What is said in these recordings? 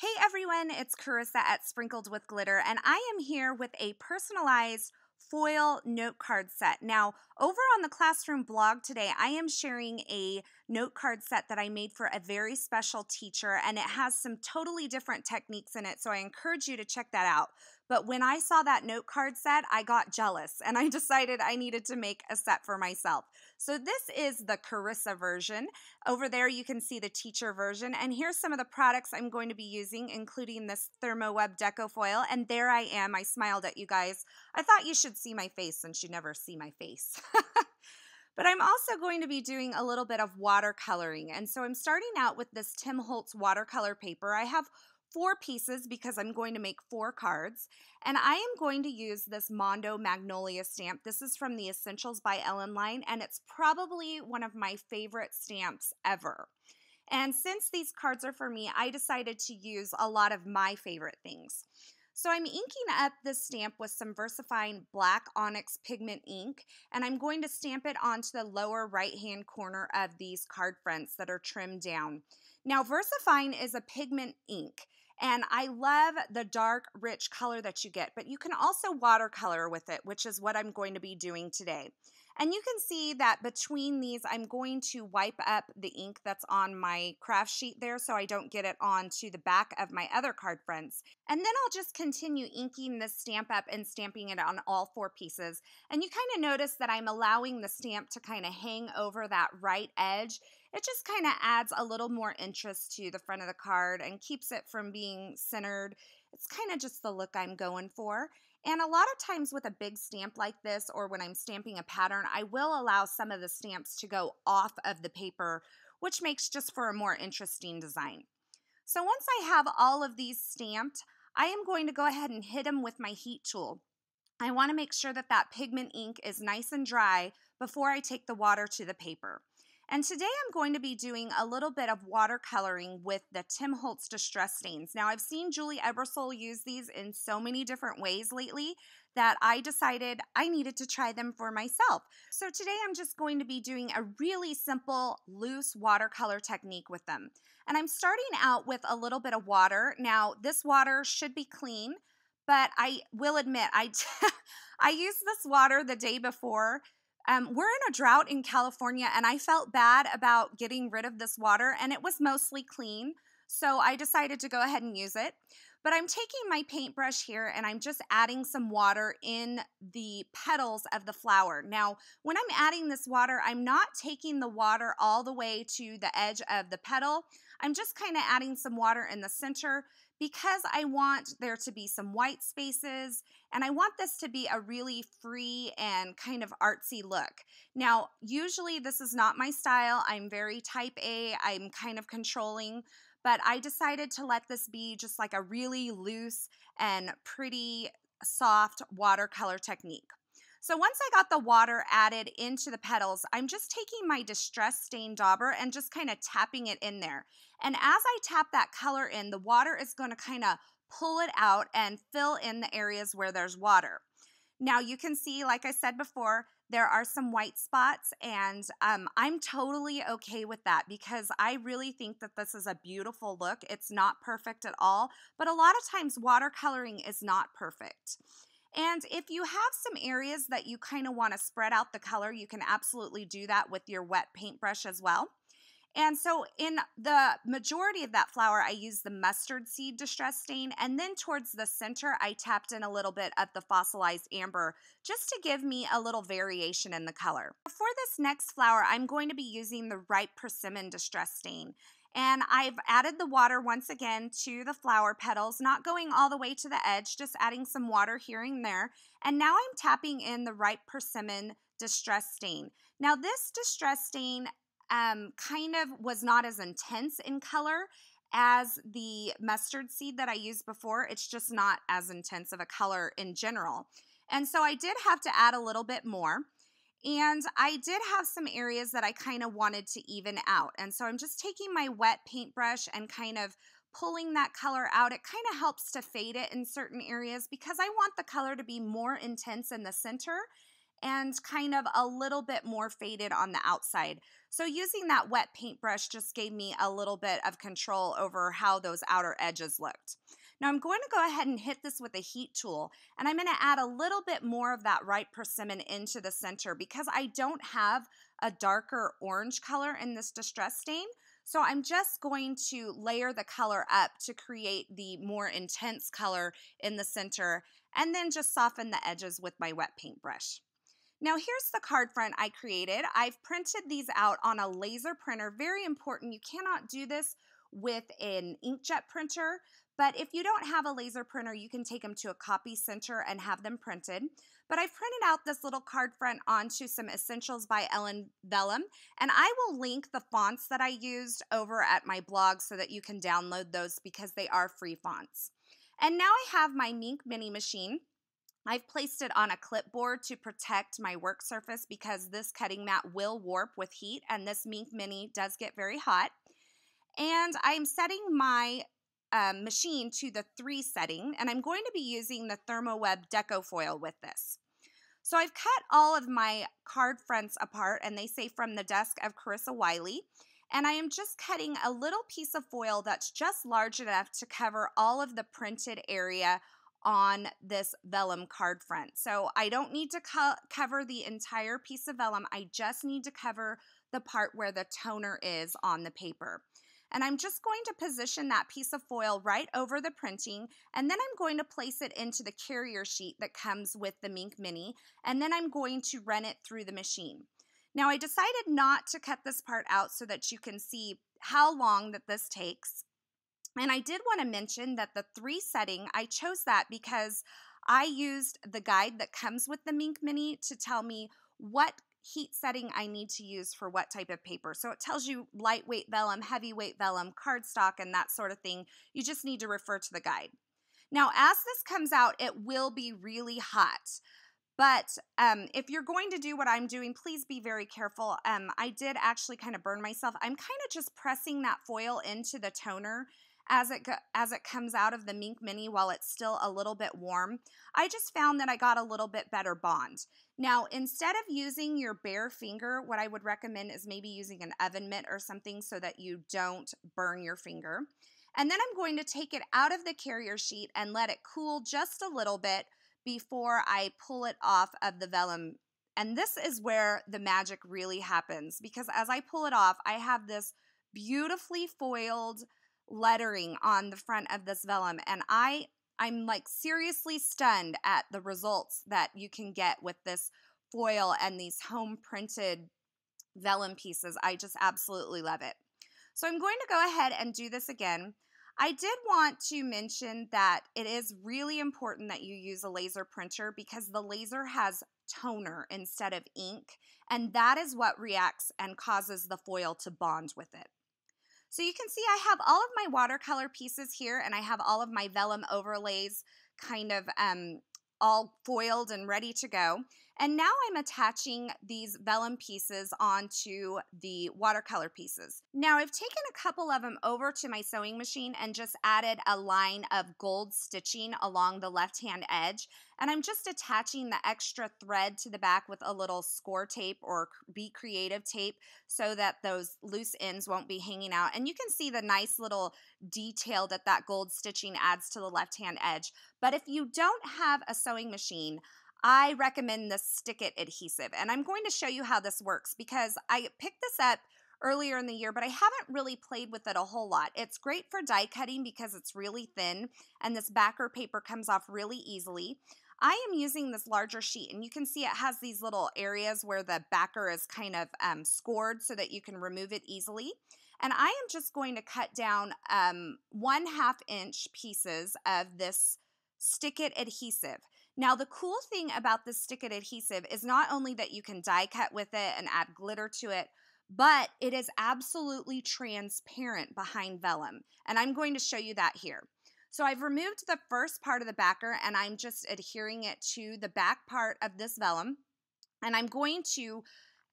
Hey everyone, it's Carissa at Sprinkled with Glitter, and I am here with a personalized foil note card set. Now, over on the classroom blog today, I am sharing a note card set that I made for a very special teacher, and it has some totally different techniques in it, so I encourage you to check that out. But when I saw that note card set, I got jealous, and I decided I needed to make a set for myself. So this is the Carissa version. Over there, you can see the teacher version, and here's some of the products I'm going to be using, including this ThermoWeb Deco Foil, and there I am. I smiled at you guys. I thought you should see my face since you never see my face. But I'm also going to be doing a little bit of watercoloring, and so I'm starting out with this Tim Holtz watercolor paper. I have 4 pieces because I'm going to make 4 cards, and I am going to use this Mondo Magnolia stamp. This is from the Essentials by Ellen line, and it's probably one of my favorite stamps ever. And since these cards are for me, I decided to use a lot of my favorite things. So I'm inking up this stamp with some VersaFine Black Onyx Pigment ink, and I'm going to stamp it onto the lower right-hand corner of these card fronts that are trimmed down. Now, VersaFine is a pigment ink, and I love the dark, rich color that you get, but you can also watercolor with it, which is what I'm going to be doing today. And you can see that between these, I'm going to wipe up the ink that's on my craft sheet there so I don't get it onto the back of my other card fronts. And then I'll just continue inking this stamp up and stamping it on all 4 pieces. And you kind of notice that I'm allowing the stamp to kind of hang over that right edge. It just kind of adds a little more interest to the front of the card and keeps it from being centered. It's kind of just the look I'm going for. And a lot of times with a big stamp like this, or when I'm stamping a pattern, I will allow some of the stamps to go off of the paper, which makes just for a more interesting design. So once I have all of these stamped, I am going to go ahead and hit them with my heat tool. I want to make sure that that pigment ink is nice and dry before I take the water to the paper. And today I'm going to be doing a little bit of watercoloring with the Tim Holtz Distress Stains. Now I've seen Julie Ebersole use these in so many different ways lately that I decided I needed to try them for myself. So today I'm just going to be doing a really simple loose watercolor technique with them. And I'm starting out with a little bit of water. Now this water should be clean, but I will admit I used this water the day before. We're in a drought in California, and I felt bad about getting rid of this water, and it was mostly clean, so I decided to go ahead and use it. But I'm taking my paintbrush here, and I'm just adding some water in the petals of the flower. Now, when I'm adding this water, I'm not taking the water all the way to the edge of the petal. I'm just kind of adding some water in the center because I want there to be some white spaces, and I want this to be a really free and kind of artsy look. Now, usually this is not my style. I'm very type A. I'm kind of controlling, but I decided to let this be just like a really loose and pretty soft watercolor technique. So once I got the water added into the petals, I'm just taking my Distress Stain Dauber and just kind of tapping it in there. And as I tap that color in, the water is going to kind of pull it out and fill in the areas where there's water. Now you can see, like I said before, there are some white spots, and I'm totally okay with that because I really think that this is a beautiful look. It's not perfect at all, but a lot of times watercoloring is not perfect. And if you have some areas that you kind of want to spread out the color, you can absolutely do that with your wet paintbrush as well. And so in the majority of that flower, I used the mustard seed distress stain, and then towards the center, I tapped in a little bit of the fossilized amber just to give me a little variation in the color. For this next flower, I'm going to be using the Ripe Persimmon distress stain. And I've added the water once again to the flower petals, not going all the way to the edge, just adding some water here and there. And now I'm tapping in the Ripe Persimmon distress stain. Now this distress stain kind of was not as intense in color as the mustard seed that I used before. It's just not as intense of a color in general. And so I did have to add a little bit more. And I did have some areas that I kind of wanted to even out. And so I'm just taking my wet paintbrush and kind of pulling that color out. It kind of helps to fade it in certain areas because I want the color to be more intense in the center and kind of a little bit more faded on the outside. So using that wet paintbrush just gave me a little bit of control over how those outer edges looked. Now I'm going to go ahead and hit this with a heat tool, and I'm going to add a little bit more of that ripe persimmon into the center because I don't have a darker orange color in this distress stain. So I'm just going to layer the color up to create the more intense color in the center and then just soften the edges with my wet paintbrush. Now here's the card front I created. I've printed these out on a laser printer. Very important, you cannot do this with an inkjet printer, but if you don't have a laser printer, you can take them to a copy center and have them printed. But I've printed out this little card front onto some Essentials by Vellum, and I will link the fonts that I used over at my blog so that you can download those because they are free fonts. And now I have my Minc mini machine. I've placed it on a clipboard to protect my work surface because this cutting mat will warp with heat, and this Minc mini does get very hot. And I'm setting my machine to the 3 setting, and I'm going to be using the ThermoWeb Deco Foil with this. So I've cut all of my card fronts apart, and they say from the desk of Carissa Wiley, and I am just cutting a little piece of foil that's just large enough to cover all of the printed area on this vellum card front. So I don't need to cover the entire piece of vellum, I just need to cover the part where the toner is on the paper. And I'm just going to position that piece of foil right over the printing, and then I'm going to place it into the carrier sheet that comes with the Minc Mini, and then I'm going to run it through the machine. Now I decided not to cut this part out so that you can see how long that this takes. And I did want to mention that the 3 setting, I chose that because I used the guide that comes with the Minc Mini to tell me what heat setting I need to use for what type of paper. So it tells you lightweight vellum, heavyweight vellum, cardstock, and that sort of thing. You just need to refer to the guide. Now, as this comes out, it will be really hot. But if you're going to do what I'm doing, please be very careful. I did actually kind of burn myself. I'm kind of just pressing that foil into the toner as it comes out of the Minc Mini while it's still a little bit warm. I just found that I got a little bit better bond. Now, instead of using your bare finger, what I would recommend is maybe using an oven mitt or something so that you don't burn your finger. And then I'm going to take it out of the carrier sheet and let it cool just a little bit before I pull it off of the vellum. And this is where the magic really happens, because as I pull it off, I have this beautifully foiled lettering on the front of this vellum, and I'm like seriously stunned at the results that you can get with this foil and these home printed vellum pieces. I just absolutely love it. So I'm going to go ahead and do this again. I did want to mention that it is really important that you use a laser printer because the laser has toner instead of ink, and that is what reacts and causes the foil to bond with it. So you can see I have all of my watercolor pieces here, and I have all of my vellum overlays kind of all foiled and ready to go. And now I'm attaching these vellum pieces onto the watercolor pieces. Now I've taken a couple of them over to my sewing machine and just added a line of gold stitching along the left-hand edge. And I'm just attaching the extra thread to the back with a little score tape or Be Creative tape so that those loose ends won't be hanging out. And you can see the nice little detail that that gold stitching adds to the left-hand edge. But if you don't have a sewing machine, I recommend the Stickit Adhesive. And I'm going to show you how this works because I picked this up earlier in the year, but I haven't really played with it a whole lot. It's great for die cutting because it's really thin and this backer paper comes off really easily. I am using this larger sheet, and you can see it has these little areas where the backer is kind of scored so that you can remove it easily. And I am just going to cut down 1/2 inch pieces of this Stickit Adhesive. Now, the cool thing about the Stickit Adhesive is not only that you can die cut with it and add glitter to it, but it is absolutely transparent behind vellum. And I'm going to show you that here. So I've removed the first part of the backer, and I'm just adhering it to the back part of this vellum. And I'm going to,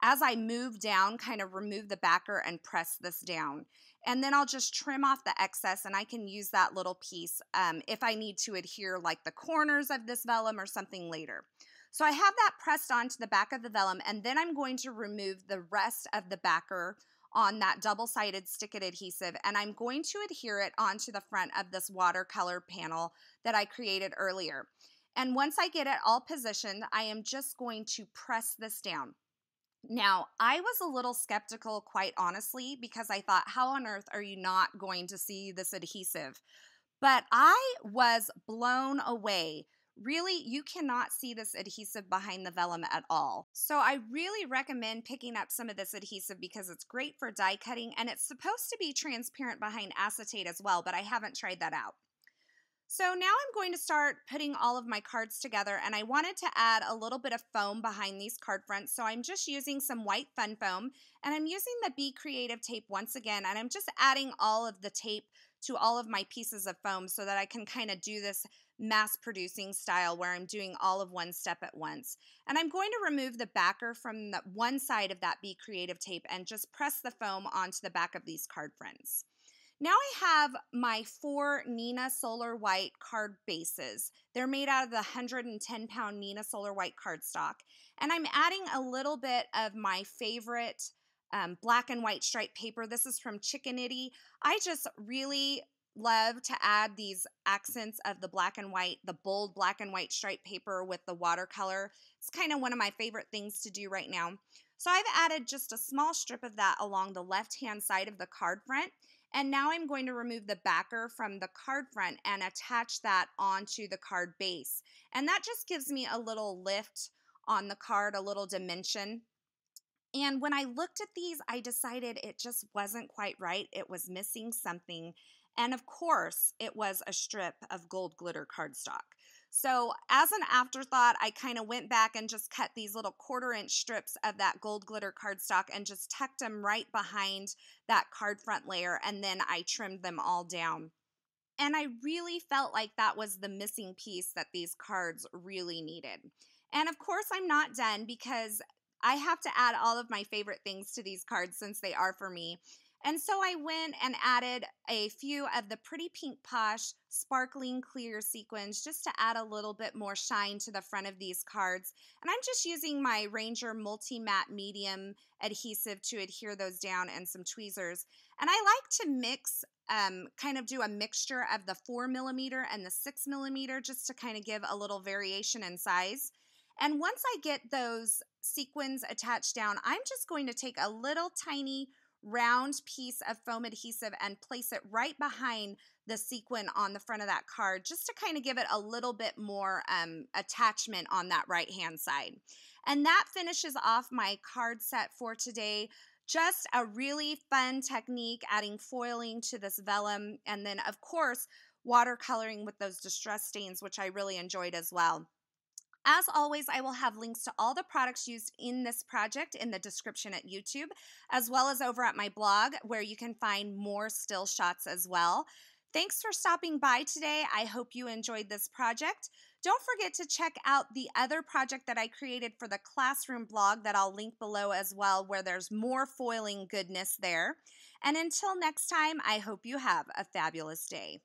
as I move down, kind of remove the backer and press this down. And then I'll just trim off the excess, and I can use that little piece if I need to adhere like the corners of this vellum or something later. So I have that pressed onto the back of the vellum, and then I'm going to remove the rest of the backer on that double-sided Stickit adhesive, and I'm going to adhere it onto the front of this watercolor panel that I created earlier. And once I get it all positioned, I am just going to press this down. Now, I was a little skeptical, quite honestly, because I thought, how on earth are you not going to see this adhesive? But I was blown away. Really, you cannot see this adhesive behind the vellum at all. So I really recommend picking up some of this adhesive because it's great for die cutting, and it's supposed to be transparent behind acetate as well, but I haven't tried that out. So now I'm going to start putting all of my cards together, and I wanted to add a little bit of foam behind these card fronts. So I'm just using some white fun foam, and I'm using the Be Creative tape once again, and I'm just adding all of the tape to all of my pieces of foam so that I can kind of do this mass producing style where I'm doing all of one step at once. And I'm going to remove the backer from the one side of that Be Creative tape and just press the foam onto the back of these card fronts. Now I have my 4 Neenah Solar White card bases. They're made out of the 110-pound Neenah Solar White cardstock. And I'm adding a little bit of my favorite black and white striped paper. This is from Chicken Itty. I just really love to add these accents of the black and white, the bold black and white striped paper with the watercolor. It's kind of one of my favorite things to do right now. So I've added just a small strip of that along the left-hand side of the card front. And now I'm going to remove the backer from the card front and attach that onto the card base. And that just gives me a little lift on the card, a little dimension. And when I looked at these, I decided it just wasn't quite right. It was missing something. And of course, it was a strip of gold glitter cardstock. So as an afterthought, I kind of went back and just cut these little 1/4-inch strips of that gold glitter cardstock and just tucked them right behind that card front layer, and then I trimmed them all down. And I really felt like that was the missing piece that these cards really needed. And of course, I'm not done because I have to add all of my favorite things to these cards since they are for me. And so I went and added a few of the Pretty Pink Posh sparkling clear sequins just to add a little bit more shine to the front of these cards. And I'm just using my Ranger Multi-Matte Medium adhesive to adhere those down and some tweezers. And I like to mix, kind of do a mixture of the 4mm and the 6mm just to kind of give a little variation in size. And once I get those sequins attached down, I'm just going to take a little tiny round piece of foam adhesive and place it right behind the sequin on the front of that card just to kind of give it a little bit more attachment on that right hand side. And that finishes off my card set for today. Just a really fun technique, adding foiling to this vellum, and then of course watercoloring with those distress stains, which I really enjoyed as well. As always, I will have links to all the products used in this project in the description at YouTube, as well as over at my blog where you can find more still shots as well. Thanks for stopping by today. I hope you enjoyed this project. Don't forget to check out the other project that I created for the classroom blog that I'll link below as well, where there's more foiling goodness there. And until next time, I hope you have a fabulous day.